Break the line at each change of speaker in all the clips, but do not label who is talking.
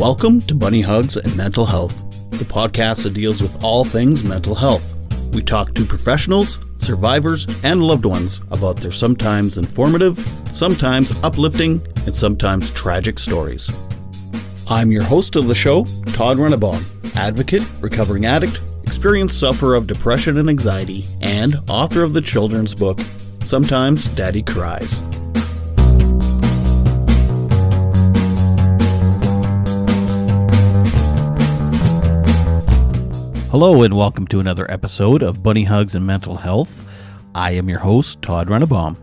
Welcome to Bunny Hugs and Mental Health, the podcast that deals with all things mental health. We talk to professionals, survivors, and loved ones about their sometimes informative, sometimes uplifting, and sometimes tragic stories. I'm your host of the show, Todd Runnebaum, advocate, recovering addict, experienced sufferer of depression and anxiety, and author of the children's book, Sometimes Daddy Cries. Hello and welcome to another episode of Bunny Hugs and Mental Health. I am your host, Todd Runnebaum.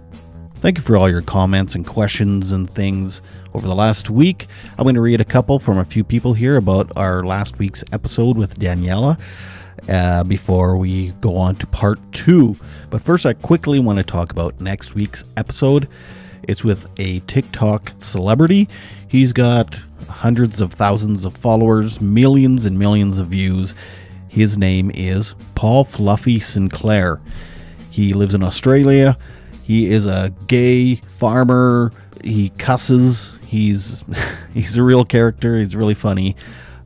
Thank you for all your comments and questions and things over the last week. I'm going to read a couple from a few people here about our last week's episode with Daniella before we go on to part 2. But first, I quickly want to talk about next week's episode. It's with a TikTok celebrity. He's got hundreds of thousands of followers, millions and millions of views. His name is Paul Fluffy Sinclair. He lives in Australia. He is a gay farmer. He cusses. He's a real character. He's really funny.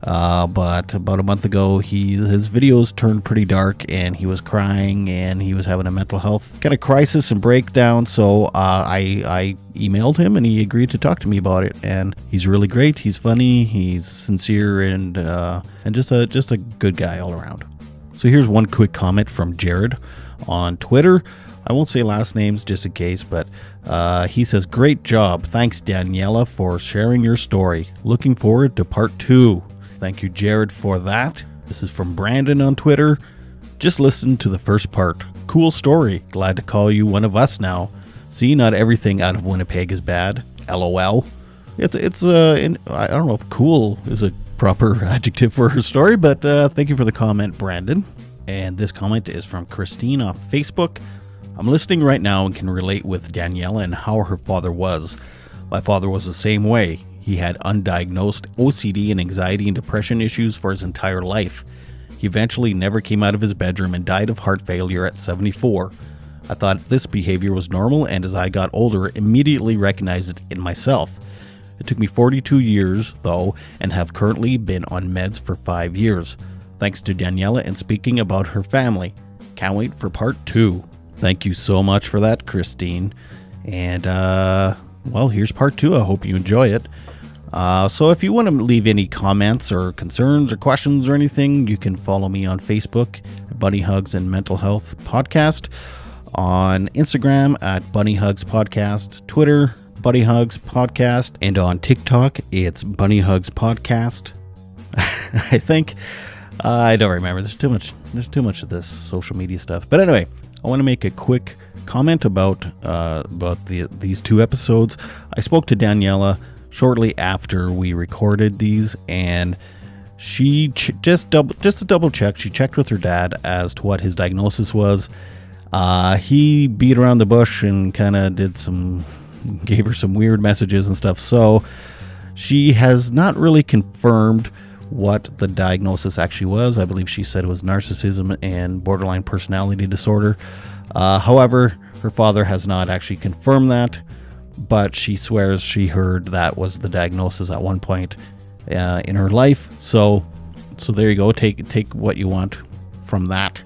But about a month ago, his videos turned pretty dark, and he was crying, and he was having a mental health kind of crisis and breakdown. So I emailed him, and he agreed to talk to me about it. And he's really great. He's funny. He's sincere, and just a good guy all around. So here's one quick comment from Jared on Twitter. I won't say last names just in case, but he says, "Great job. Thanks, Daniella, for sharing your story. Looking forward to part 2. Thank you, Jared, for that. This is from Brandon on Twitter. Just listen to the first part. Cool story. Glad to call you one of us now. See, not everything out of Winnipeg is bad. LOL. I don't know if cool is a proper adjective for her story, but thank you for the comment, Brandon. And this comment is from Christine off Facebook. I'm listening right now and can relate with Daniella and how her father was. My father was the same way. He had undiagnosed OCD and anxiety and depression issues for his entire life. He eventually never came out of his bedroom and died of heart failure at 74. I thought this behavior was normal, and as I got older, immediately recognized it in myself. It took me 42 years, though, and have currently been on meds for 5 years. Thanks to Daniella and speaking about her family. Can't wait for part 2. Thank you so much for that, Christine. And, well, here's part 2. I hope you enjoy it. So if you want to leave any comments or concerns or questions or anything, you can follow me on Facebook, Bunny Hugs and Mental Health Podcast, on Instagram at Bunny Hugs Podcast, Twitter, Bunny Hugs Podcast, and on TikTok, it's Bunny Hugs Podcast. I think, I don't remember. There's too much of this social media stuff. But anyway, I want to make a quick comment about these 2 episodes. I spoke to Daniella shortly after we recorded these, and she just to double check, she checked with her dad as to what his diagnosis was. He beat around the bush and kind of gave her some weird messages and stuff. So she has not really confirmed what the diagnosis actually was. I believe she said it was narcissism and borderline personality disorder. However, her father has not actually confirmed that, but she swears she heard that was the diagnosis at one point in her life. So there you go. Take what you want from that.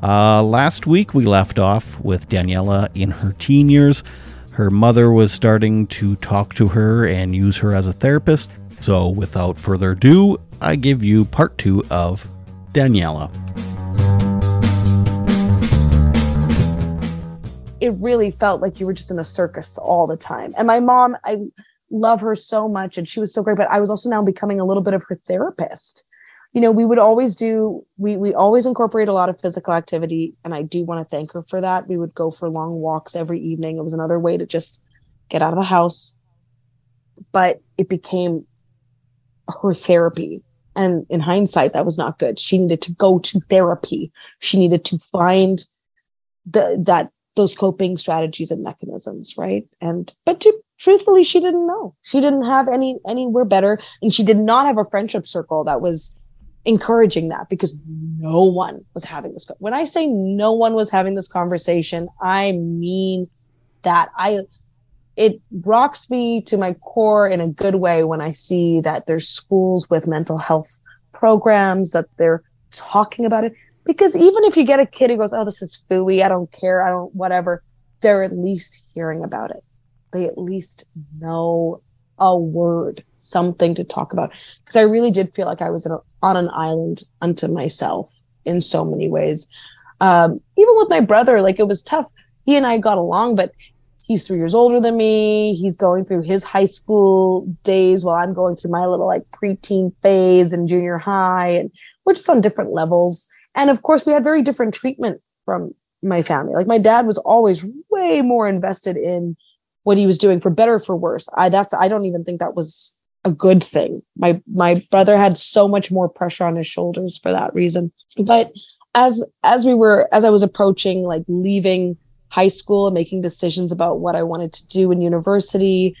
Last week we left off with Daniella in her teen years. Her mother was starting to talk to her and use her as a therapist. So without further ado, I give you part 2 of Daniella.
It really felt like you were just in a circus all the time. And my mom, I love her so much, and she was so great, but I was also now becoming a little bit of her therapist. You know, we always incorporate a lot of physical activity, and I do want to thank her for that. We would go for long walks every evening. It was another way to just get out of the house. But it became her therapy. And in hindsight, that was not good. She needed to go to therapy. She needed to find those coping strategies and mechanisms, right? Truthfully, she didn't know. She didn't have anywhere better, and she did not have a friendship circle that was encouraging that, because no one was having this. When I say no one was having this conversation, I mean that it rocks me to my core in a good way when I see that there's schools with mental health programs, that they're talking about it. Because even if you get a kid who goes, oh, this is phooey, I don't care, I don't, whatever, they're at least hearing about it. They at least know a word, something to talk about. Because I really did feel like I was on an island unto myself in so many ways. Even with my brother, like, it was tough. He and I got along, but he's 3 years older than me. He's going through his high school days while I'm going through my little like preteen phase and junior high, and we're just on different levels. And of course, we had very different treatment from my family. Like, my dad was always way more invested in what he was doing, for better or for worse. I don't even think that was a good thing. My brother had so much more pressure on his shoulders for that reason. But as I was approaching like leaving high school and making decisions about what I wanted to do in university,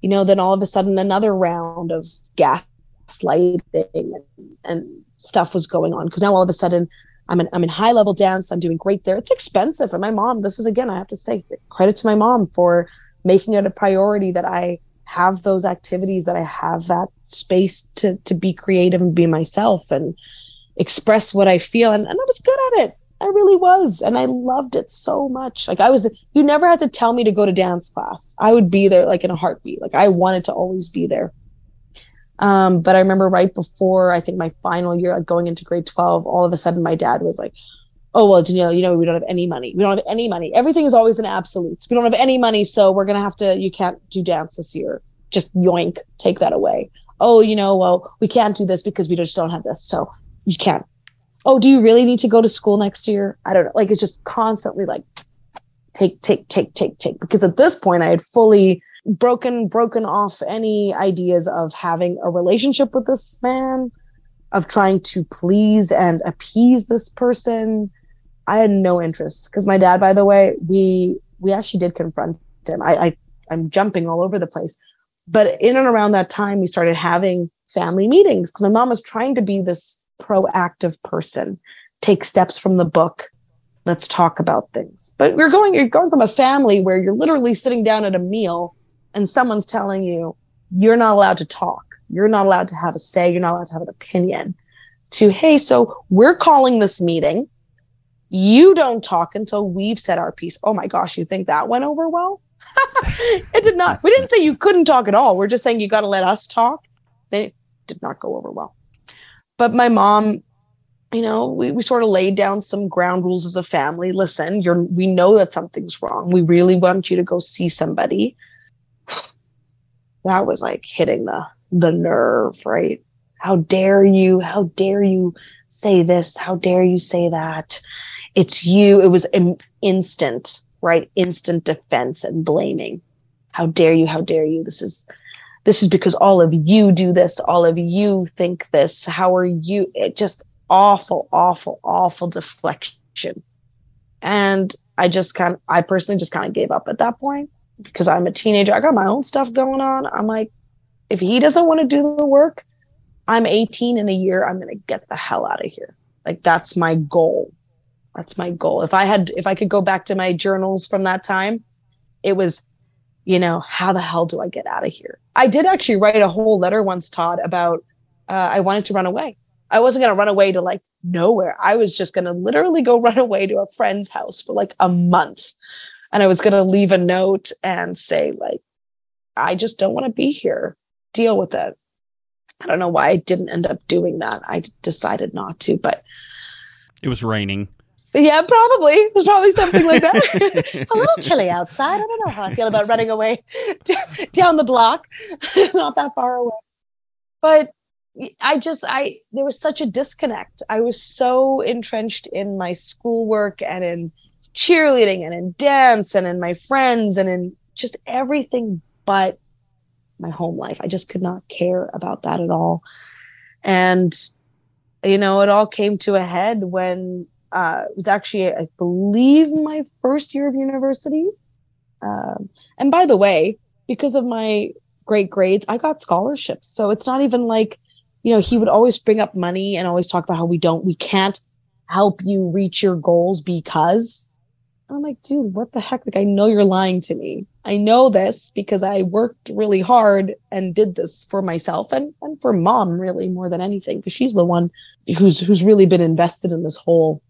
then all of a sudden another round of gaslighting and stuff was going on. Because now all of a sudden I'm in high level dance. I'm doing great there. It's expensive. And my mom, this is, again, I have to say credit to my mom for making it a priority that I have those activities, that I have that space to be creative and be myself and express what I feel. And I was good at it. I really was. And I loved it so much. Like, you never had to tell me to go to dance class. I would be there like in a heartbeat. Like, I wanted to always be there. But I remember right before, I think my final year, like going into grade 12, all of a sudden my dad was like, oh, well, Daniella, we don't have any money. We don't have any money. Everything is always in absolutes. We don't have any money. So we're going to you can't do dance this year. Just yoink, take that away. Oh, well, we can't do this because we just don't have this. So you can't. Oh, do you really need to go to school next year? I don't know. Like, it's just constantly like, take. Because at this point I had fully broken off any ideas of having a relationship with this man, of trying to please and appease this person. I had no interest, because my dad, by the way, we actually did confront him. I'm jumping all over the place, but in and around that time we started having family meetings, because my mom was trying to be this proactive person, take steps from the book, let's talk about things. But you're going from a family where you're literally sitting down at a meal and someone's telling you you're not allowed to talk, you're not allowed to have a say, you're not allowed to have an opinion, to, hey, so we're calling this meeting, you don't talk until we've said our piece. Oh my gosh, you think that went over well? It did not. We didn't say you couldn't talk at all. We're just saying you got to let us talk. They did not go over well. But my mom, we sort of laid down some ground rules as a family. Listen, we know that something's wrong. We really want you to go see somebody. That was like hitting the nerve, right? How dare you say this? How dare you say that? It's you. It was an instant, right? Instant defense and blaming. How dare you? How dare you? This is because all of you do this. All of you think this. How are you? It just awful deflection. And I personally just kind of gave up at that point, because I'm a teenager. I got my own stuff going on. I'm like, if he doesn't want to do the work, I'm 18 in a year. I'm going to get the hell out of here. Like, that's my goal. That's my goal. If I could go back to my journals from that time, it was, how the hell do I get out of here? I did actually write a whole letter once, Todd, about I wanted to run away. I wasn't going to run away to like nowhere. I was just going to literally go run away to a friend's house for like a month. And I was going to leave a note and say, like, I just don't want to be here. Deal with it. I don't know why I didn't end up doing that. I decided not to, but
it was raining.
Yeah, probably. It was probably something like that. A little chilly outside. I don't know how I feel about running away down the block. Not that far away. But there was such a disconnect. I was so entrenched in my schoolwork and in cheerleading and in dance and in my friends and in just everything but my home life. I just could not care about that at all. And, it all came to a head when it was actually, I believe, my first year of university. And by the way, because of my great grades, I got scholarships. So it's not even like, he would always bring up money and always talk about how we can't help you reach your goals because. And I'm like, dude, what the heck? Like, I know you're lying to me. I know this because I worked really hard and did this for myself and for mom, really, more than anything, because she's the one who's really been invested in this whole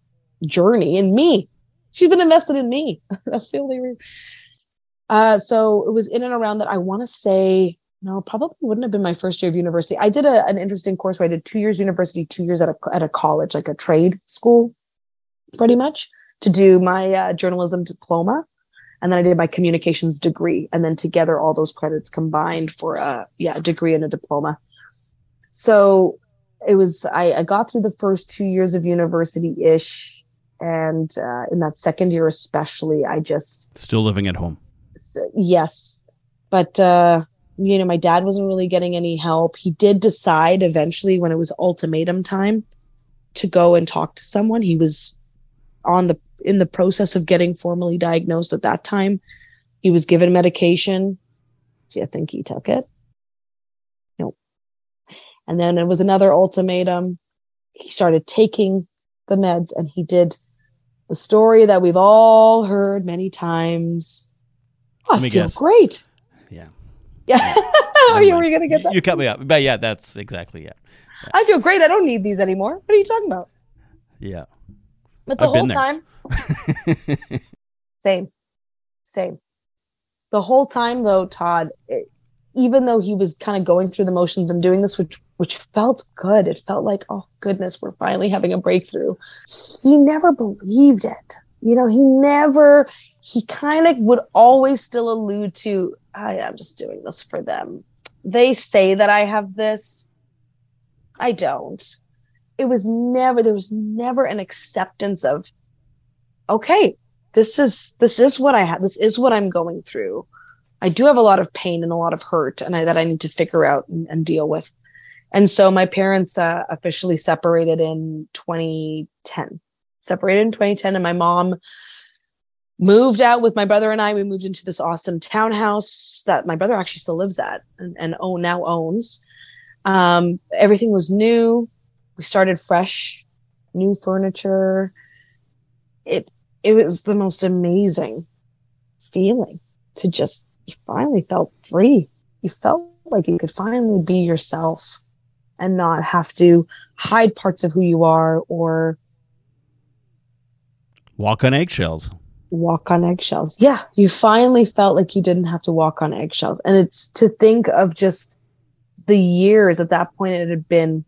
journey, in me. She's been invested in me. That's the only reason. So it was in and around that. I want to say, no, probably wouldn't have been my first year of university. I did an interesting course where I did 2 years university, 2 years at a college, like a trade school, pretty much, to do my journalism diploma. And then I did my communications degree. And then together, all those credits combined for a degree and a diploma. So it was, I got through the first 2 years of university-ish. And in that second year especially, I just...
Still living at home.
Yes. But, my dad wasn't really getting any help. He did decide eventually, when it was ultimatum time, to go and talk to someone. He was in the process of getting formally diagnosed at that time. He was given medication. Do you think he took it? No. And then it was another ultimatum. He started taking the meds, and he did the story that we've all heard many times. Oh, I feel great.
Yeah.
Yeah. Were you going to get that?
You cut me up. But yeah, that's exactly, yeah.
I feel great. I don't need these anymore. What are you talking about?
Yeah.
But the whole time... Same. The whole time, though, Todd, even though he was kind of going through the motions and doing this, which felt good, it felt like, oh goodness, we're finally having a breakthrough. He never believed it. He kind of would always still allude to, I'm just doing this for them. They say that I have this. I don't. There was never an acceptance of, okay, this is what I have. This is what I'm going through. I do have a lot of pain and a lot of hurt, and that I need to figure out and deal with. And so my parents officially separated in 2010. And my mom moved out with my brother and I. We moved into this awesome townhouse that my brother actually still lives at and now owns. Everything was new. We started fresh, new furniture. It was the most amazing feeling to just, you finally felt free. You felt like you could finally be yourself and not have to hide parts of who you are or
walk on eggshells.
Yeah, you finally felt like you didn't have to walk on eggshells. And it's to think of just the years at that point. It had been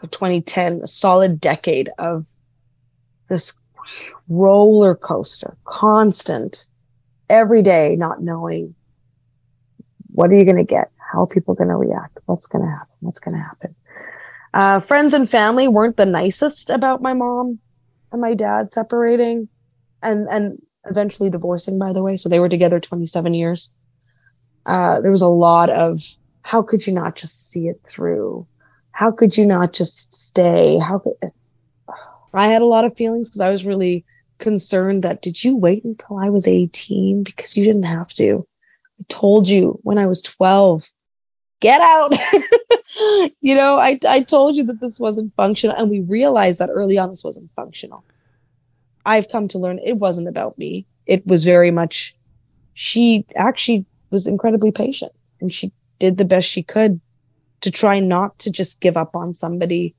2010, a solid decade of this roller coaster, constant, every day, not knowing what are you going to get, how are people going to react, what's going to happen. Friends and family weren't the nicest about my mom and my dad separating and eventually divorcing, by the way. So they were together 27 years. There was a lot of, how could you not just see it through? How could you not just stay? I had a lot of feelings because I was really concerned that, did you wait until I was 18? Because you didn't have to. I told you when I was 12, get out. I told you that this wasn't functional. And we realized that early on, this wasn't functional. I've come to learn it wasn't about me. It was very much, she actually was incredibly patient, and she did the best she could to try not to just give up on somebody,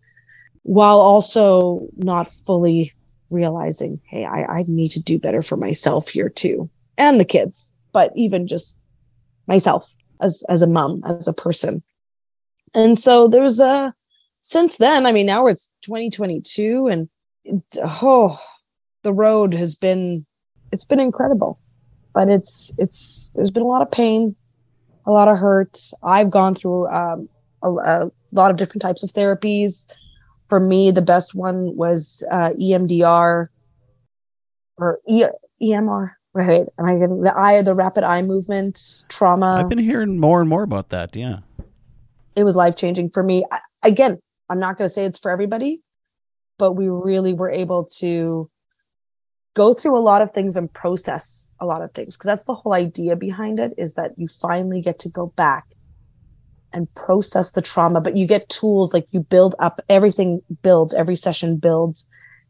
while also not fully realizing, hey, I need to do better for myself here too, and the kids, but even just myself as a mom, as a person. And so there's since then, now it's 2022, and the road has been, it's been incredible, but there's been a lot of pain, a lot of hurt. I've gone through a lot of different types of therapies. For me, the best one was EMDR or EMR, right? Am I getting the rapid eye movement trauma?
I've been hearing more and more about that. Yeah.
It was life-changing for me. Again, I'm not going to say it's for everybody, but we really were able to go through a lot of things and process a lot of things, because that's the whole idea behind it, is that you finally get to go back and process the trauma, but you get tools, like you build up, everything builds, every session builds,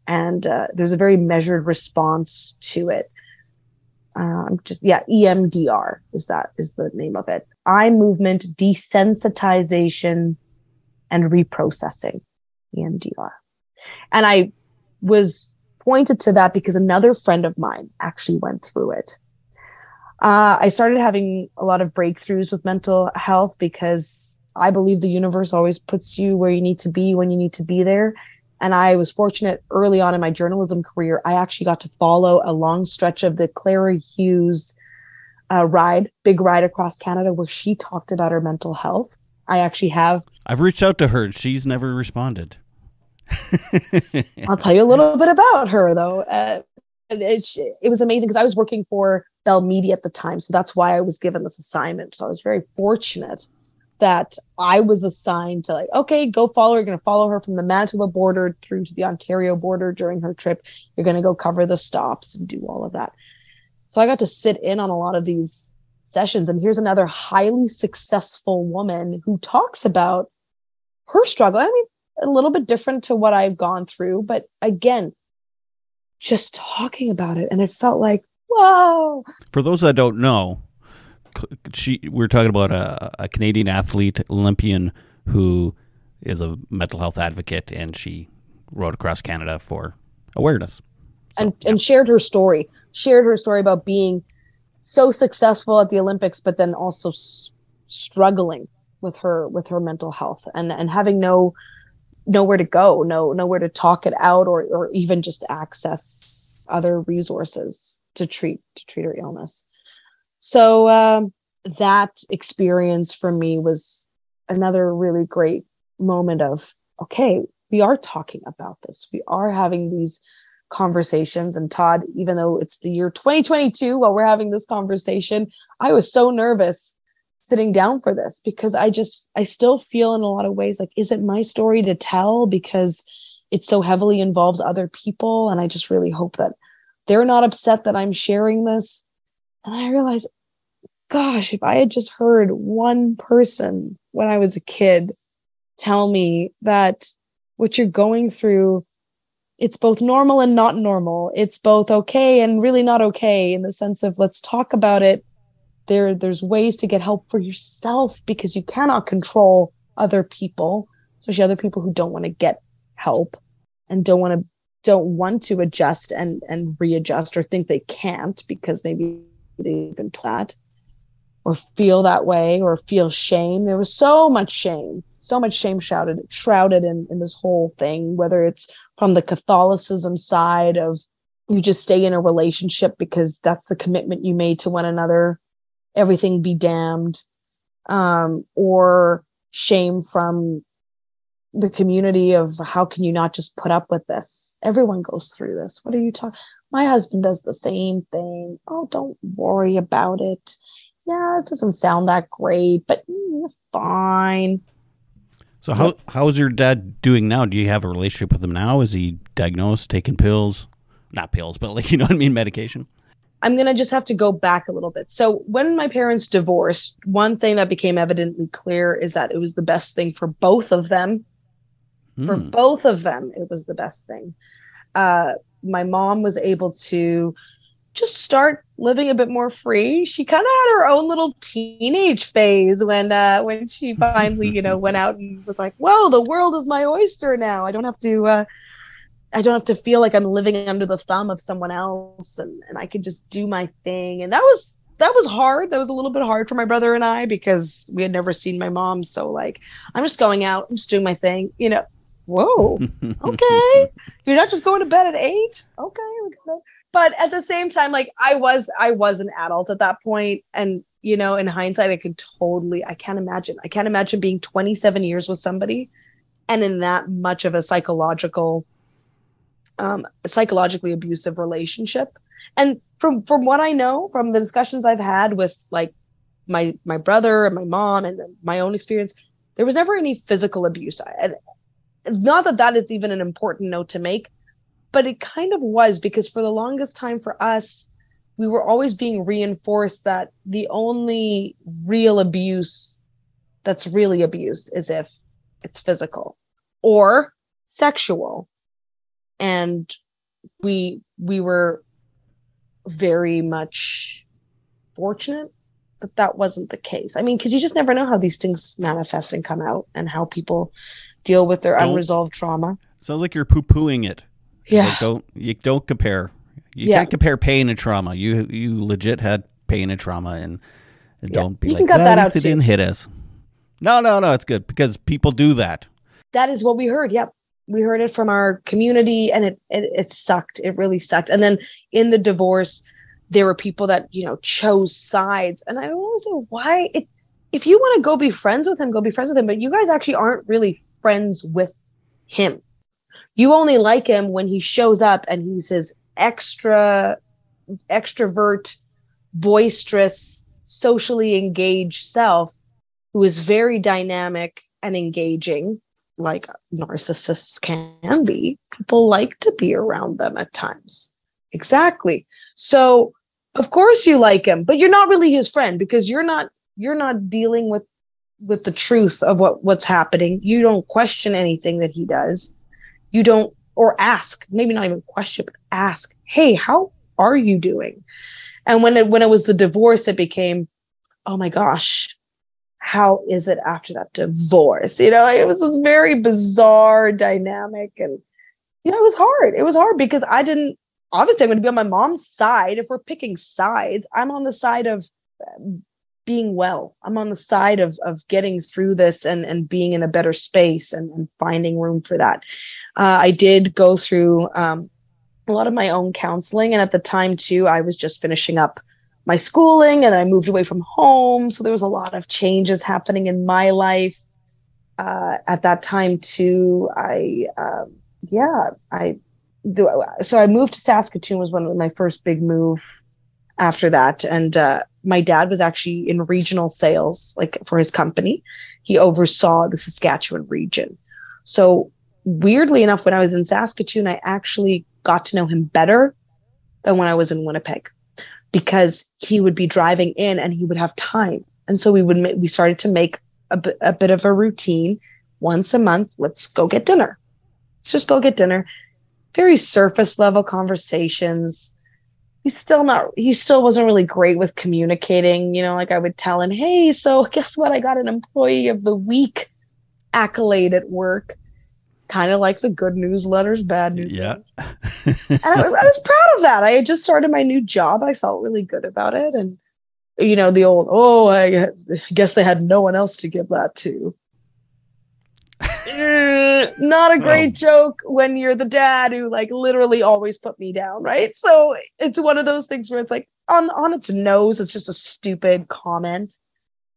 and there's a very measured response to it. EMDR is the name of it. Eye movement desensitization and reprocessing, EMDR. And I was pointed to that because another friend of mine actually went through it. I started having a lot of breakthroughs with mental health because I believe the universe always puts you where you need to be when you need to be there. And I was fortunate early on in my journalism career, I actually got to follow a long stretch of the Clara Hughes big ride across Canada, where she talked about her mental health. I've
reached out to her. She's never responded.
I'll tell you a little bit about her, though. It was amazing because I was working for Bell Media at the time. So that's why I was given this assignment. So I was very fortunate that I was assigned to, like, okay, go follow her. You're going to follow her from the Manitoba border through to the Ontario border during her trip. You're going to go cover the stops and do all of that. So I got to sit in on a lot of these sessions. And here's another highly successful woman who talks about her struggle. I mean, a little bit different to what I've gone through, but again, just talking about it. And it felt like, whoa.
For those that don't know, we're talking about a Canadian athlete, Olympian, who is a mental health advocate, and she rode across Canada for awareness.
And shared her story about being so successful at the Olympics, but then also struggling with her mental health and having nowhere to go, nowhere to talk it out, or even just access other resources to treat her illness. So that experience for me was another really great moment of, okay, we are talking about this. We are having these conversations. And Todd, even though it's the year 2022 while we're having this conversation, I was so nervous sitting down for this because I still feel in a lot of ways like, is it my story to tell? Because it so heavily involves other people. And I just really hope that they're not upset that I'm sharing this. And then I realized, gosh, if I had just heard one person when I was a kid tell me that what you're going through, it's both normal and not normal. It's both okay and really not okay, in the sense of, let's talk about it. There's ways to get help for yourself because you cannot control other people, especially other people who don't want to get help and don't want to adjust and readjust, or think they can't because maybe they've been taught that, or feel that way, or feel shame. There was so much shame shrouded in this whole thing, whether it's from the Catholicism side of you just stay in a relationship because that's the commitment you made to one another, everything be damned, or shame from the community of, how can you not just put up with this? Everyone goes through this. What are you talking? My husband does the same thing. Oh, don't worry about it. Yeah, it doesn't sound that great, but you're fine.
So how's your dad doing now? Do you have a relationship with him now? Is he diagnosed, taking pills? Not pills, but like, you know what I mean, medication?
I'm going to just have to go back a little bit. So when my parents divorced, one thing that became evidently clear is that it was the best thing for both of them. For both of them, it was the best thing. My mom was able to just start living a bit more free. She kind of had her own little teenage phase when she finally, went out and was like, "Whoa, the world is my oyster now. I don't have to feel like I'm living under the thumb of someone else, and I can just do my thing." And that was hard. That was a little bit hard for my brother and I because we had never seen my mom. So like, I'm just going out, I'm just doing my thing, Whoa, okay. You're not just going to bed at 8. Okay, we got it. But at the same time, like I was an adult at that point. And, in hindsight, I can't imagine being 27 years with somebody and in that much of a psychologically abusive relationship. And from what I know, from the discussions I've had with like my brother and my mom and my own experience, there was never any physical abuse. And not that is even an important note to make, but it kind of was, because for the longest time for us, we were always being reinforced that the only real abuse that's really abuse is if it's physical or sexual. And we were very much fortunate that that wasn't the case. I mean, because you just never know how these things manifest and come out and how people deal with their unresolved trauma.
Sounds like you're poo-pooing it.
Yeah.
Like, don't compare. You
Yeah.
can't compare pain and trauma. You legit had pain and trauma, and don't be
You
like,
can cut
well,
that
at
out
least it
too.
didn't hit us. No, it's good because people do that.
That is what we heard. Yep. We heard it from our community, and it sucked. It really sucked. And then in the divorce, there were people that, you know, chose sides. And I always say, why? If you want to go be friends with him, go be friends with him. But you guys actually aren't really friends with him. You only like him when he shows up and he's his extrovert, boisterous, socially engaged self, who is very dynamic and engaging, like narcissists can be. People like to be around them at times. Exactly. So of course you like him, but you're not really his friend because you're not dealing with the truth of what's happening. You don't question anything that he does. You don't, or ask, maybe not even question, but ask, hey, how are you doing? And when it was the divorce, it became, oh my gosh, how is it after that divorce? You know, it was this very bizarre dynamic. And, you know, it was hard. It was hard because obviously I'm going to be on my mom's side. If we're picking sides, I'm on the side of being well. I'm on the side of getting through this and being in a better space and finding room for that. I did go through a lot of my own counseling. And at the time too, I was just finishing up my schooling and I moved away from home. So there was a lot of changes happening in my life. At that time too, so I moved to Saskatoon was one of my first big move after that. And my dad was actually in regional sales, like for his company. He oversaw the Saskatchewan region. So weirdly enough, when I was in Saskatoon, I actually got to know him better than when I was in Winnipeg, because he would be driving in and he would have time. And so we started to make a bit of a routine once a month. Let's go get dinner. Let's just go get dinner. Very surface level conversations. He still wasn't really great with communicating. You know, like I would tell him, hey, so guess what? I got an employee of the week accolade at work. Kind of like the good news letters, bad news.
Yeah.
And I was proud of that. I had just started my new job. I felt really good about it. And, you know, the old, I guess they had no one else to give that to. Not a great joke when you're the dad who like literally always put me down, right? So it's one of those things where it's like on its nose, it's just a stupid comment.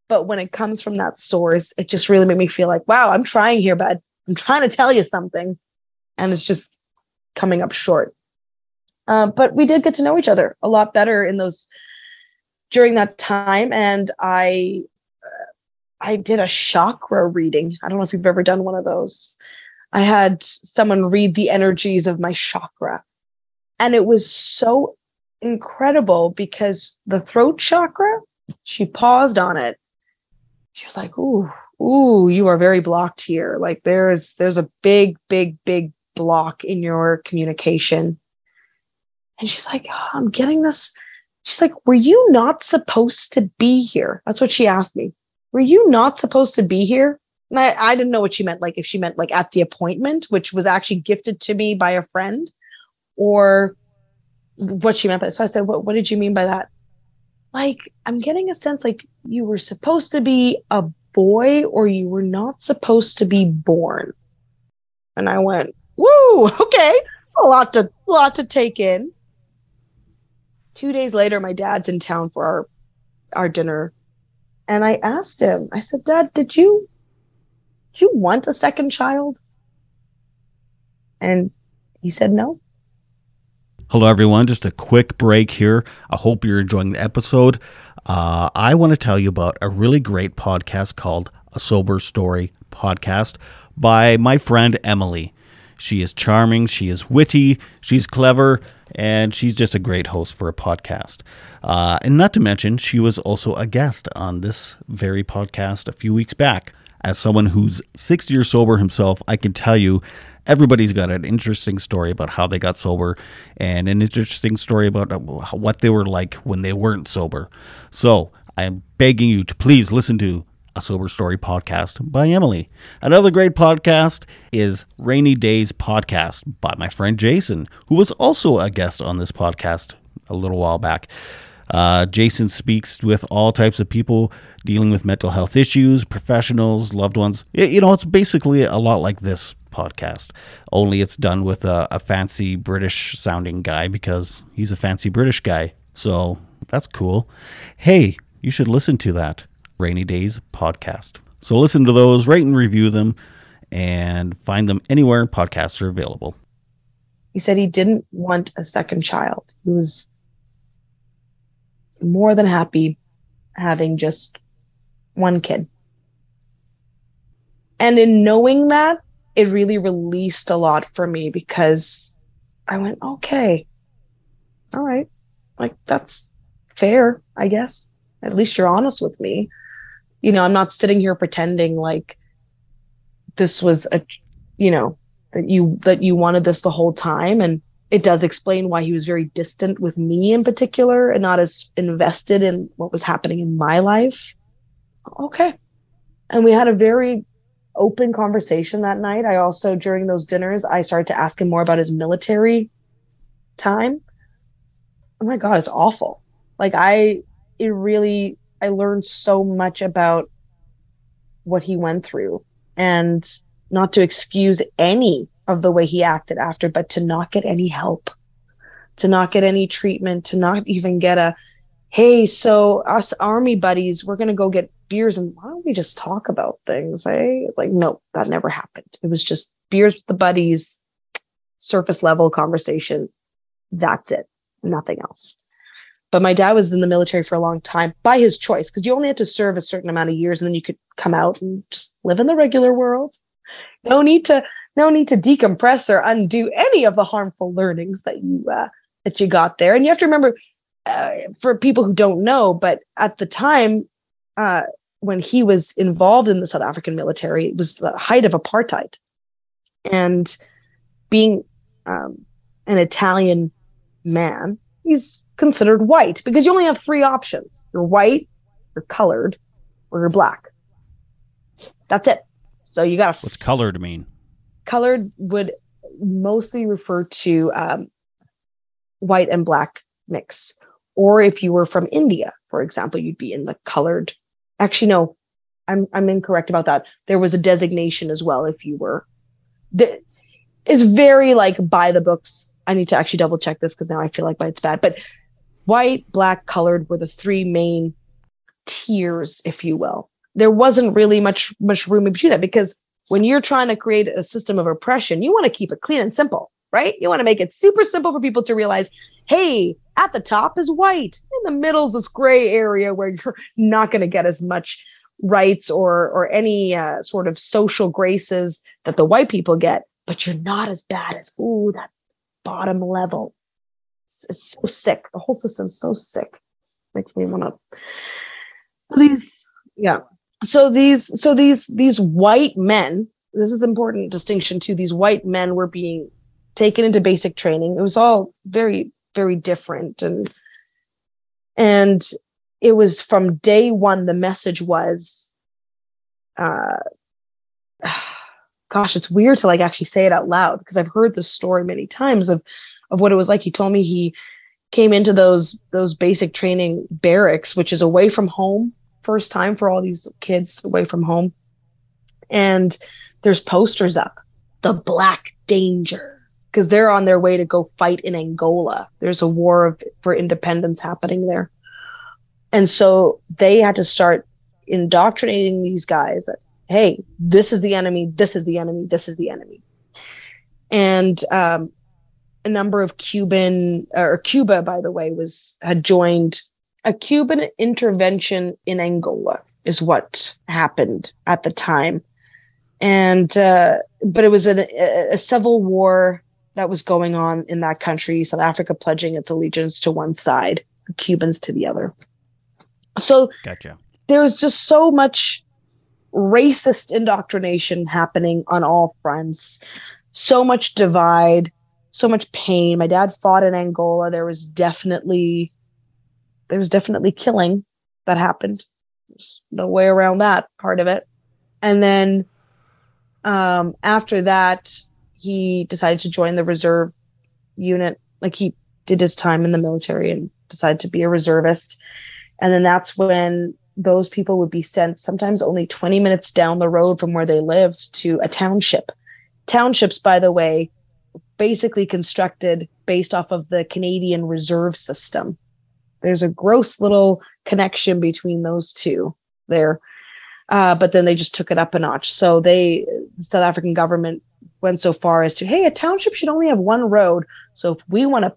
But when it comes from that source, it just really made me feel like, wow, I'm trying here, bud. I'm trying to tell you something. And it's just coming up short. But we did get to know each other a lot better during that time. And I did a chakra reading. I don't know if you've ever done one of those. I had someone read the energies of my chakra. And it was so incredible because the throat chakra, she paused on it. She was like, ooh, you are very blocked here. Like there's a big, big, big block in your communication. And she's like, I'm getting this. She's like, were you not supposed to be here? That's what she asked me. Were you not supposed to be here? And I didn't know what she meant. Like if she meant like at the appointment, which was actually gifted to me by a friend, or what she meant by it. So I said, what did you mean by that? Like, I'm getting a sense like you were supposed to be a boy or you were not supposed to be born. And I went, woo, okay. It's a lot to take in. 2 days later, my dad's in town for our dinner. And I asked him, I said, Dad, did you want a second child? And he said no.
Hello, everyone. Just a quick break here. I hope you're enjoying the episode. I want to tell you about a really great podcast called A Sober Story Podcast by my friend Emily. She is charming, she is witty, she's clever, and she's just a great host for a podcast. And not to mention, she was also a guest on this very podcast a few weeks back. As someone who's 6 years sober himself, I can tell you everybody's got an interesting story about how they got sober and an interesting story about what they were like when they weren't sober. So I'm begging you to please listen to A Sober Story podcast by Emily. Another great podcast is Rainy Days podcast by my friend Jason, who was also a guest on this podcast a little while back. Jason speaks with all types of people dealing with mental health issues, professionals, loved ones. It's basically a lot like this podcast, only it's done with a fancy British sounding guy because he's a fancy British guy. So that's cool. Hey, you should listen to that Rainy Days podcast. So listen to those, rate and review them, and find them anywhere podcasts are available.
He said he didn't want a second child. He was more than happy having just one kid. And in knowing that, it really released a lot for me because I went, okay, all right, like that's fair, I guess. At least you're honest with me. I'm not sitting here pretending like this was that you wanted this the whole time. And it does explain why he was very distant with me in particular and not as invested in what was happening in my life. Okay. And we had a very open conversation that night. I also, during those dinners, I started to ask him more about his military time. Oh my God, it's awful. Like I learned so much about what he went through, and not to excuse any of the way he acted after, but to not get any help, to not get any treatment, to not even get a, hey, so us army buddies, we're going to go get beers and why don't we just talk about things? Hey, it's like, no, that never happened. It was just beers with the buddies, surface level conversation. That's it. Nothing else. But my dad was in the military for a long time by his choice, because you only had to serve a certain amount of years and then you could come out and just live in the regular world. No need to decompress or undo any of the harmful learnings that you got there. And you have to remember, for people who don't know, but at the time when he was involved in the South African military, it was the height of apartheid. And being an Italian man, he's considered white because you only have three options. You're white, you're colored, or you're black. That's it. So you got to...
What's colored mean?
Colored would mostly refer to white and black mix. Or if you were from India, for example, you'd be in the colored... Actually, no, I'm incorrect about that. There was a designation as well if you were... It's very like by the books. I need to actually double check this because now I feel like it's bad. But white, black, colored were the three main tiers, if you will. There wasn't really much room in between that, because when you're trying to create a system of oppression, you want to keep it clean and simple, right? You want to make it super simple for people to realize, hey, at the top is white. In the middle is this gray area where you're not going to get as much rights or any sort of social graces that the white people get, but you're not as bad as, that bottom level. It's so sick. The whole system's so sick. It makes me want to... So these white men, this is important distinction too. These white men were being taken into basic training. It was all very, very different. And it was from day one, the message was, gosh, it's weird to like actually say it out loud because I've heard this story many times of what it was like. He told me he came into those basic training barracks, which is away from home. First time for all these kids away from home. And there's posters up, the Black Danger, because they're on their way to go fight in Angola. There's a war for independence happening there. And so they had to start indoctrinating these guys that, hey, this is the enemy, this is the enemy, this is the enemy. And a number of Cuba, by the way, had joined. A Cuban intervention in Angola is what happened at the time. And, but it was a civil war that was going on in that country, South Africa pledging its allegiance to one side, the Cubans to the other. So
gotcha.
There was just so much racist indoctrination happening on all fronts. So much divide, so much pain. My dad fought in Angola. There was definitely killing that happened. There's no way around that part of it. And then after that, he decided to join the reserve unit. Like, he did his time in the military and decided to be a reservist. And then that's when those people would be sent, sometimes only 20 minutes down the road from where they lived, to a township. Townships, by the way, basically constructed based off of the Canadian reserve system. There's a gross little connection between those two there. But then they just took it up a notch. So the South African government went so far as to, hey, a township should only have one road. So if we want to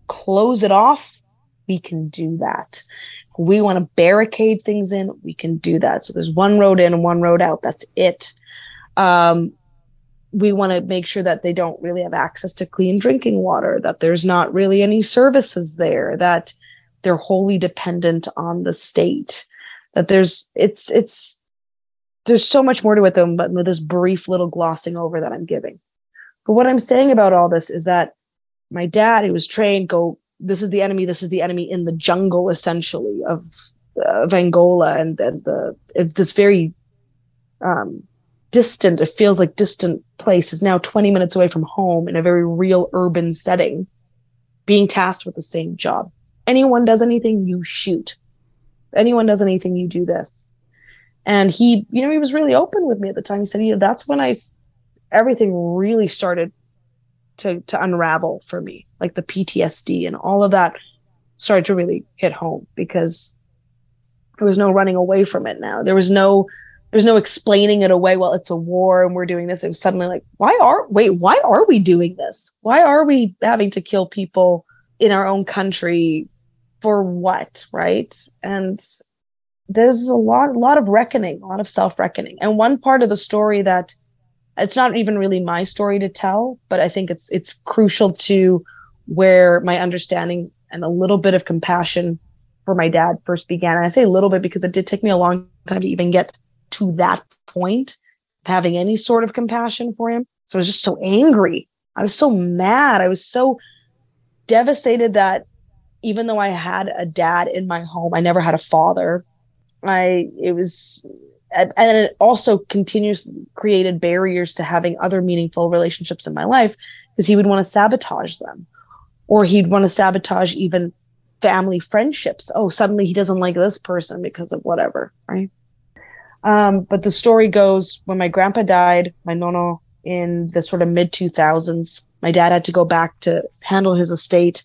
close it off, we can do that. If we want to barricade things in, we can do that. So there's one road in and one road out. That's it. We want to make sure that they don't really have access to clean drinking water, that there's not really any services there, that they're wholly dependent on the state, that there's so much more to it than but this brief little glossing over that I'm giving. But what I'm saying about all this is that my dad, who was trained, this is the enemy in the jungle, essentially, of Angola, and this very distant, it feels like distant place, is now 20 minutes away from home in a very real urban setting, being tasked with the same job. Anyone does anything, you shoot. Anyone does anything, you do this. And he was really open with me at the time. He said, that's when everything really started to unravel for me, like the PTSD and all of that started to really hit home, because there was no running away from it now. There's no explaining it away. Well, it's a war and we're doing this. It was suddenly like, why are we doing this? Why are we having to kill people in our own country for what? Right. And there's a lot of reckoning, a lot of self-reckoning. And one part of the story that it's not even really my story to tell, but I think it's crucial to where my understanding and a little bit of compassion for my dad first began. And I say a little bit because it did take me a long time to even get to that point of having any sort of compassion for him. So I was just so angry. I was so mad. I was so devastated that even though I had a dad in my home, I never had a father. And it also continuously created barriers to having other meaningful relationships in my life, because he would want to sabotage them, or he'd want to sabotage even family friendships. Oh, suddenly he doesn't like this person because of whatever, right? But the story goes, when my grandpa died, my nono, in the sort of mid-2000s, my dad had to go back to handle his estate.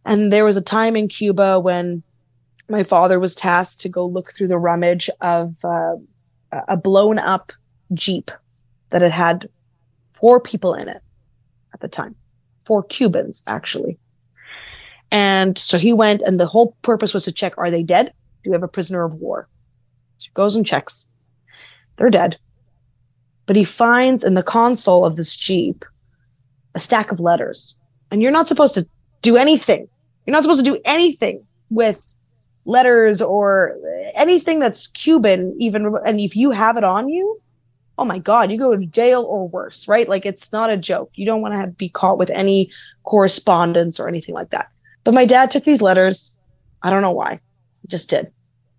And there was a time in Cuba when my father was tasked to go look through the rummage of a blown up Jeep that had 4 people in it at the time, 4 Cubans, actually. And so he went, and the whole purpose was to check, are they dead? Do we have a prisoner of war? So he goes and checks. They're dead. But he finds in the console of this Jeep a stack of letters. And you're not supposed to do anything. You're not supposed to do anything with letters or anything that's Cuban, even. And if you have it on you, oh my God, you go to jail or worse, right? Like, it's not a joke. You don't want to be caught with any correspondence or anything like that. But my dad took these letters. I don't know why. He just did.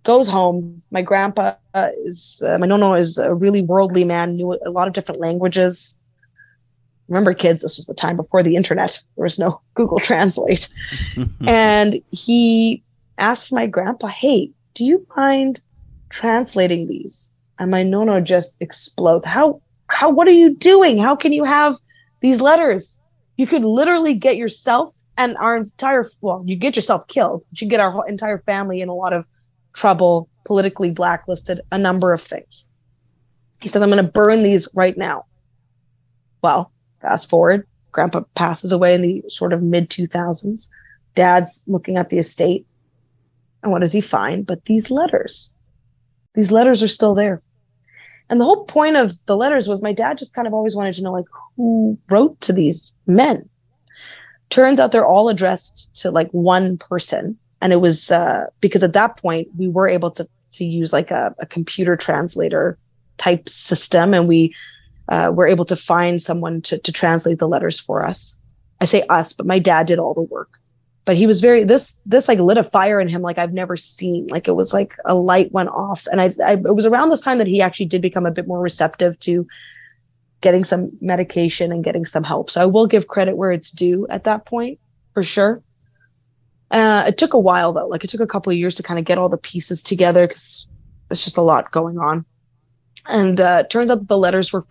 Goes home. My grandpa my nono is a really worldly man, knew a lot of different languages. Remember, kids, this was the time before the internet. There was no Google Translate. And he asked my grandpa, hey, do you mind translating these? And my nono just explodes. What are you doing? How can you have these letters? You could literally get yourself and you get yourself killed, but you get our whole entire family in a lot of trouble, politically blacklisted, a number of things. He says, I'm going to burn these right now. Well, fast forward, grandpa passes away in the sort of mid-2000s. Dad's looking at the estate. And what does he find? But these letters. These letters are still there. And the whole point of the letters was my dad just kind of always wanted to know, like, who wrote to these men. Turns out they're all addressed to like one person. And it was because at that point we were able to to use like a computer translator type system. And we were able to find someone to translate the letters for us. I say us, but my dad did all the work. But he was this like lit a fire in him like I've never seen. Like it was like a light went off. And it was around this time that he actually did become a bit more receptive to getting some medication and getting some help. So I will give credit where it's due at that point, for sure. It took a while though. Like it took a couple of years to kind of get all the pieces together because there's just a lot going on. And it turns out that the letters were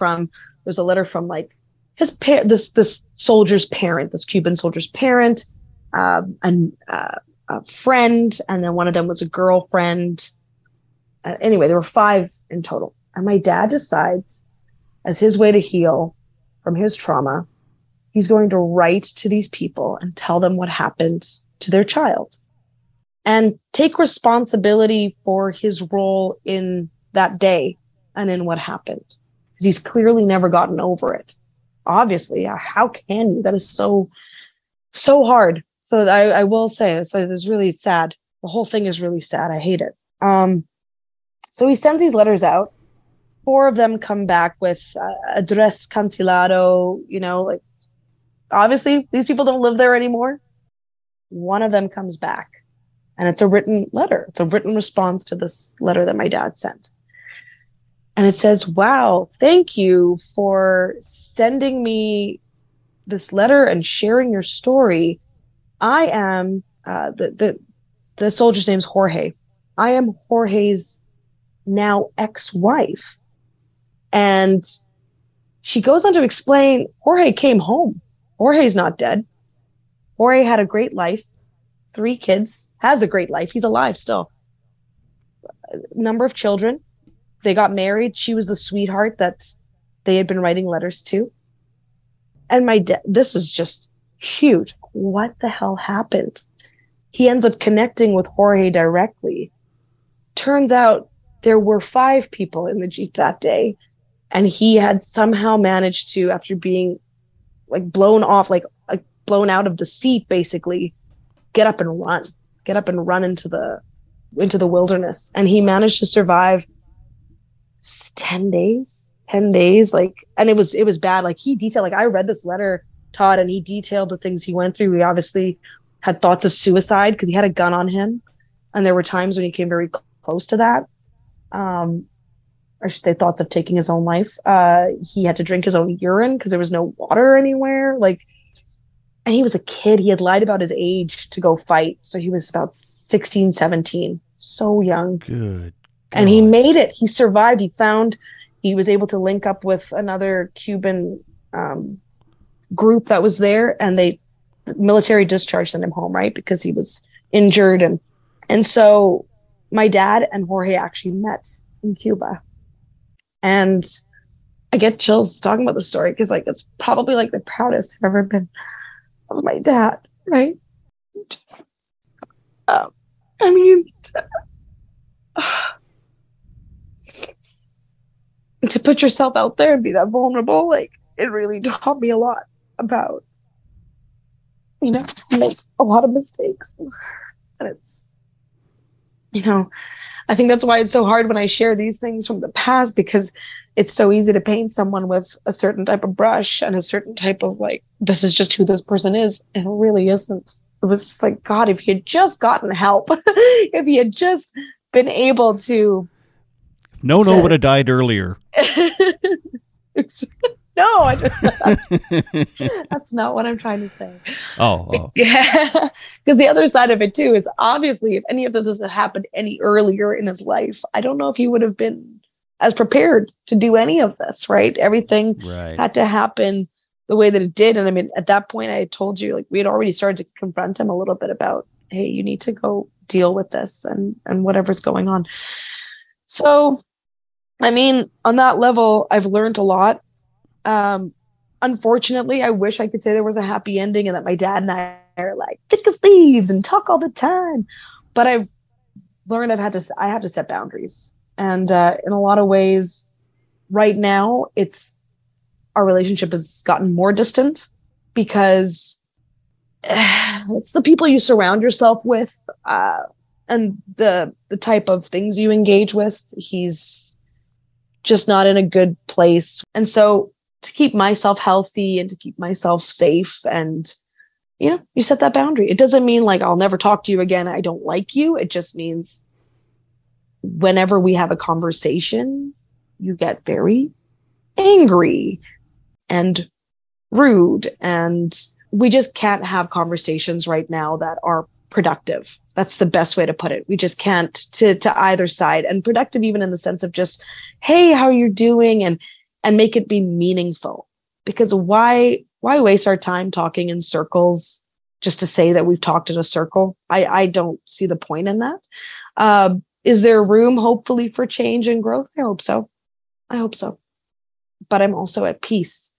there's a letter from like this soldier's parent, this Cuban soldier's parent, and a friend, and then one of them was a girlfriend. Anyway, there were 5 in total. And my dad decides, as his way to heal from his trauma, he's going to write to these people and tell them what happened to their child and take responsibility for his role in that day and in what happened. Because he's clearly never gotten over it. Obviously, how can you? That is so hard. So I will say, it's really sad. The whole thing is really sad. I hate it. So he sends these letters out. 4 of them come back with address cancelado, like obviously these people don't live there anymore. One of them comes back and it's a written letter. It's a written response to this letter that my dad sent. And it says, wow, thank you for sending me this letter and sharing your story. I am, the soldier's name's Jorge. I am Jorge's now ex-wife. And she goes on to explain, Jorge came home. Jorge's not dead. Jorge had a great life, 3 kids, has a great life. He's alive still. A number of children. They got married. She was the sweetheart that they had been writing letters to. And my dad, this is just huge. What the hell happened? He ends up connecting with Jorge directly. Turns out there were 5 people in the Jeep that day. And he had somehow managed to, after being like blown off, like blown out of the seat, basically, get up and run into the wilderness. And he managed to survive 10 days, like, and it was bad. Like he detailed, like I read this letter, Todd, and he detailed the things he went through. He obviously had thoughts of suicide because he had a gun on him. And there were times when he came very close to that. I should say thoughts of taking his own life. He had to drink his own urine because there was no water anywhere. Like, and he was a kid. He had lied about his age to go fight. So he was about 16, 17. So young. Good. And he made it. He survived. He was able to link up with another Cuban group that was there, and they military discharge sent him home, right? Because he was injured. And so my dad and Jorge actually met in Cuba. And I get chills talking about the story because like it's probably like the proudest I've ever been of my dad, right? I mean, to put yourself out there and be that vulnerable, like it really taught me a lot about, to make a lot of mistakes. And it's, I think that's why it's so hard when I share these things from the past, because it's so easy to paint someone with a certain type of brush and a certain type of like, this is just who this person is. And it really isn't. It was just like, God, if you had just gotten help, if you had just been able to.
No would have died earlier.
No, that's not what I'm trying to say.
Oh.
Yeah. Because the other side of it too is obviously if any of this had happened any earlier in his life, I don't know if he would have been as prepared to do any of this, right? Everything had to happen the way that it did. And I mean, at that point, I told you, like, we had already started to confront him a little bit about, hey, you need to go deal with this and whatever's going on. So, I mean, on that level, I've learned a lot. Unfortunately, I wish I could say there was a happy ending and that my dad and I are like, kick his leaves and talk all the time. But I've learned I have to set boundaries. And in a lot of ways, right now, our relationship has gotten more distant because it's the people you surround yourself with. the type of things you engage with, he's just not in a good place. And so to keep myself healthy and to keep myself safe, and you set that boundary. It doesn't mean like I'll never talk to you again, I don't like you. It just means whenever we have a conversation, you get very angry and rude, and we just can't have conversations right now that are productive. That's the best way to put it. We just can't, to either side, and productive even in the sense of just, hey, how are you doing? And make it be meaningful. Because why waste our time talking in circles just to say that we've talked in a circle? I don't see the point in that. Is there room, hopefully, for change and growth? I hope so. But I'm also at peace.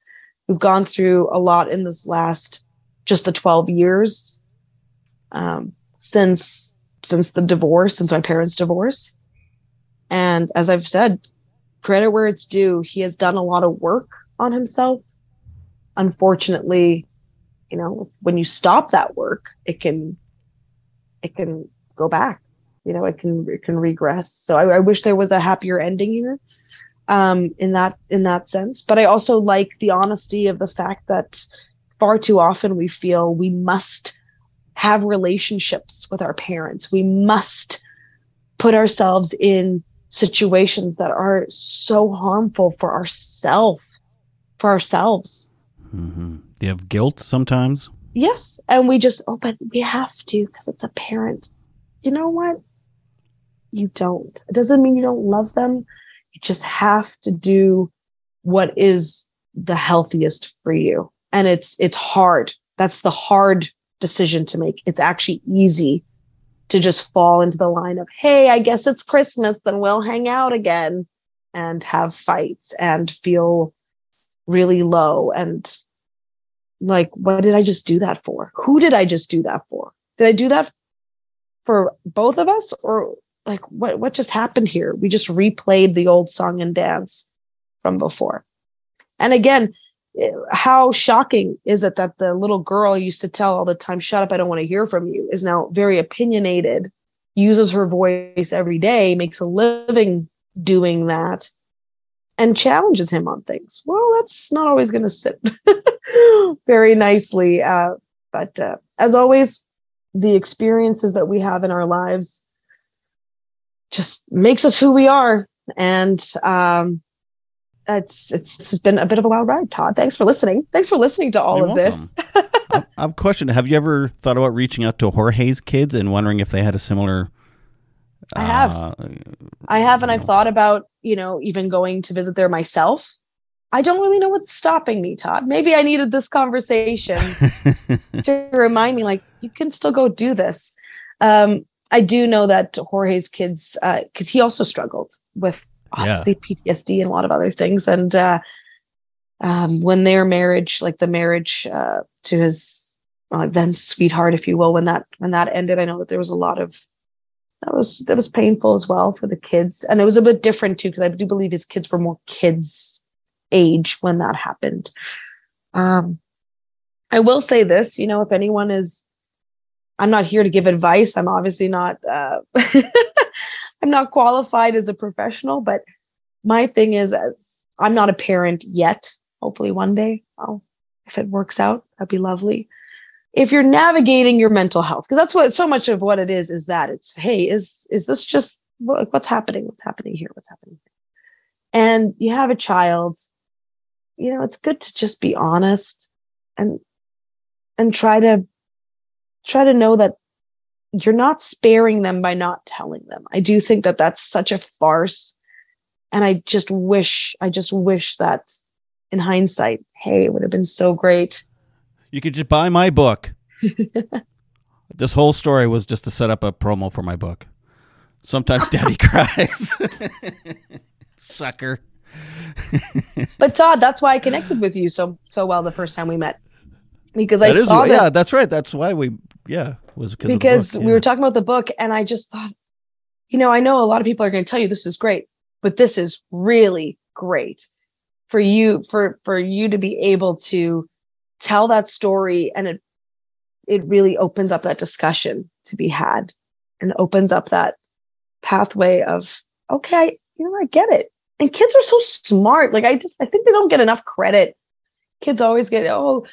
We've gone through a lot in this last, just the 12 years since the divorce, since my parents' divorce. And as I've said, credit where it's due, he has done a lot of work on himself. Unfortunately, when you stop that work, it can go back. It can regress. So I wish there was a happier ending here, in that sense. But I also like the honesty of the fact that far too often we feel we must have relationships with our parents. We must put ourselves in situations that are so harmful for ourselves.
Mm-hmm. Do you have guilt sometimes?
Yes. And but we have to, because it's a parent. You know what? You don't. It doesn't mean you don't love them. You just have to do what is the healthiest for you. And it's hard. That's the hard decision to make. It's actually easy to just fall into the line of, hey, I guess it's Christmas, then we'll hang out again and have fights and feel really low. And like, what did I just do that for? Who did I just do that for? Did I do that for both of us? Or like, what just happened here? We just replayed the old song and dance from before. And again, how shocking is it that the little girl used to tell all the time, shut up, I don't want to hear from you, is now very opinionated, uses her voice every day, makes a living doing that, and challenges him on things. Well, that's not always going to sit very nicely. But as always, the experiences that we have in our lives just makes us who we are. And it's been a bit of a wild ride, Todd. Thanks for listening. Thanks for listening to all
You're
of
welcome.
this.
I have a question. Have you ever thought about reaching out to Jorge's kids and wondering if they had a similar...
I have, and I've thought about, even going to visit there myself. I don't really know what's stopping me, Todd. Maybe I needed this conversation to remind me, like, you can still go do this. I do know that Jorge's kids, because he also struggled with obviously PTSD and a lot of other things. And when their marriage, like the marriage to his then sweetheart, if you will, when that ended, I know that there was a lot of that was painful as well for the kids. And it was a bit different too, because I do believe his kids were more kids age when that happened. I will say this, if anyone is, I'm not here to give advice. I'm obviously not, I'm not qualified as a professional, but my thing is, as I'm not a parent yet, hopefully one day, if it works out, that'd be lovely. If you're navigating your mental health, because that's what so much of what it is that it's, hey, is this just what's happening? What's happening here? What's happening here? And you have a child, it's good to just be honest and try to know that you're not sparing them by not telling them. I do think that that's such a farce. And I just wish that in hindsight, hey, it would have been so great.
You could just buy my book. This whole story was just to set up a promo for my book. Sometimes Daddy cries. Sucker.
But Todd, that's why I connected with you so well the first time we met. Because I saw this.
Yeah, that's right. That's why was because
we were talking about the book, and I just thought, I know a lot of people are going to tell you this is great, but this is really great for you to be able to tell that story, and it really opens up that discussion to be had. and opens up that pathway of, okay, I get it. And kids are so smart. Like, I think they don't get enough credit. Kids always get, oh,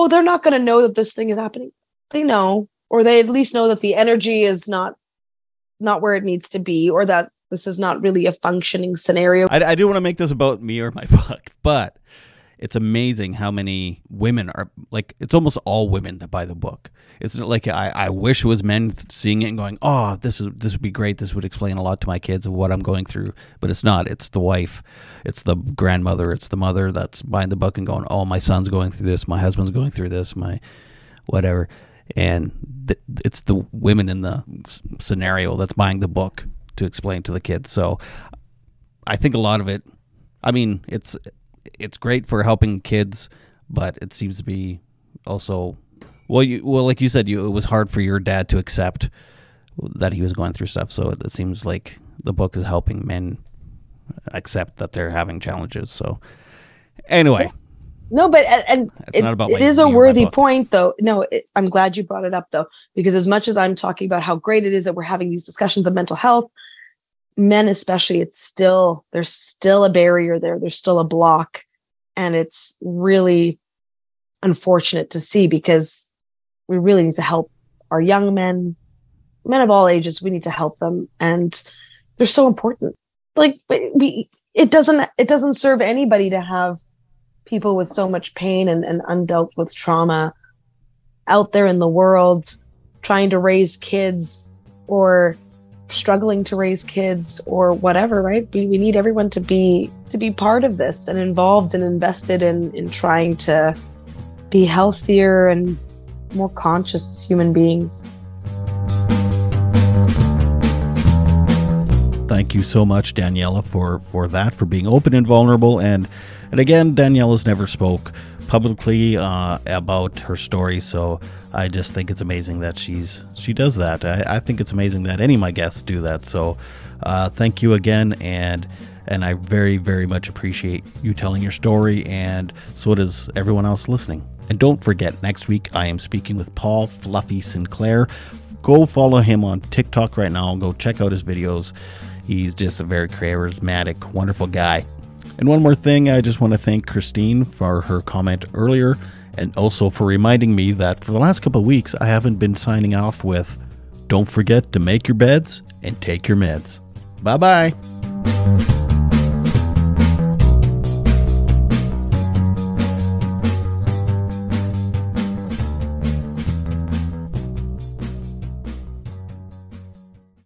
they're not going to know that this thing is happening. They know, or they at least know that the energy is not where it needs to be, or that this is not really a functioning scenario.
I do want to make this about me or my book, but it's amazing how many women are, like, it's almost all women that buy the book. It's not like I wish it was men seeing it and going, oh, this would be great. This would explain a lot to my kids of what I'm going through. But it's not. It's the wife. It's the grandmother. It's the mother that's buying the book and going, oh, my son's going through this. My husband's going through this. My whatever. And it's the women in the scenario that's buying the book to explain to the kids. So I think a lot of it, I mean, it's great for helping kids, but it seems to be also, like you said, it was hard for your dad to accept that he was going through stuff. So it seems like the book is helping men accept that they're having challenges. So anyway.
No, but it is a worthy point, though. No, I'm glad you brought it up, though, because as much as I'm talking about how great it is that we're having these discussions of mental health, men especially, there's still a barrier there. There's still a block. And it's really unfortunate to see, because we really need to help our young men of all ages. We need to help them. And they're so important. Like, it doesn't serve anybody to have people with so much pain and undealt with trauma out there in the world trying to raise kids, or struggling to raise kids, or whatever, right? We need everyone to be part of this and involved and invested in trying to be healthier and more conscious human beings.
Thank you so much, Daniella, for that, for being open and vulnerable. And again, Daniella's never spoke publicly about her story, so I just think it's amazing that she does that. I think it's amazing that any of my guests do that. So thank you again, and I very, very much appreciate you telling your story, and so does everyone else listening. And don't forget, next week I am speaking with Paul Fluffy Sinclair. Go follow him on TikTok right now and go check out his videos. He's just a very charismatic, wonderful guy. And one more thing, I just want to thank Christine for her comment earlier, and also for reminding me that for the last couple of weeks, I haven't been signing off with, don't forget to make your beds and take your meds. Bye-bye.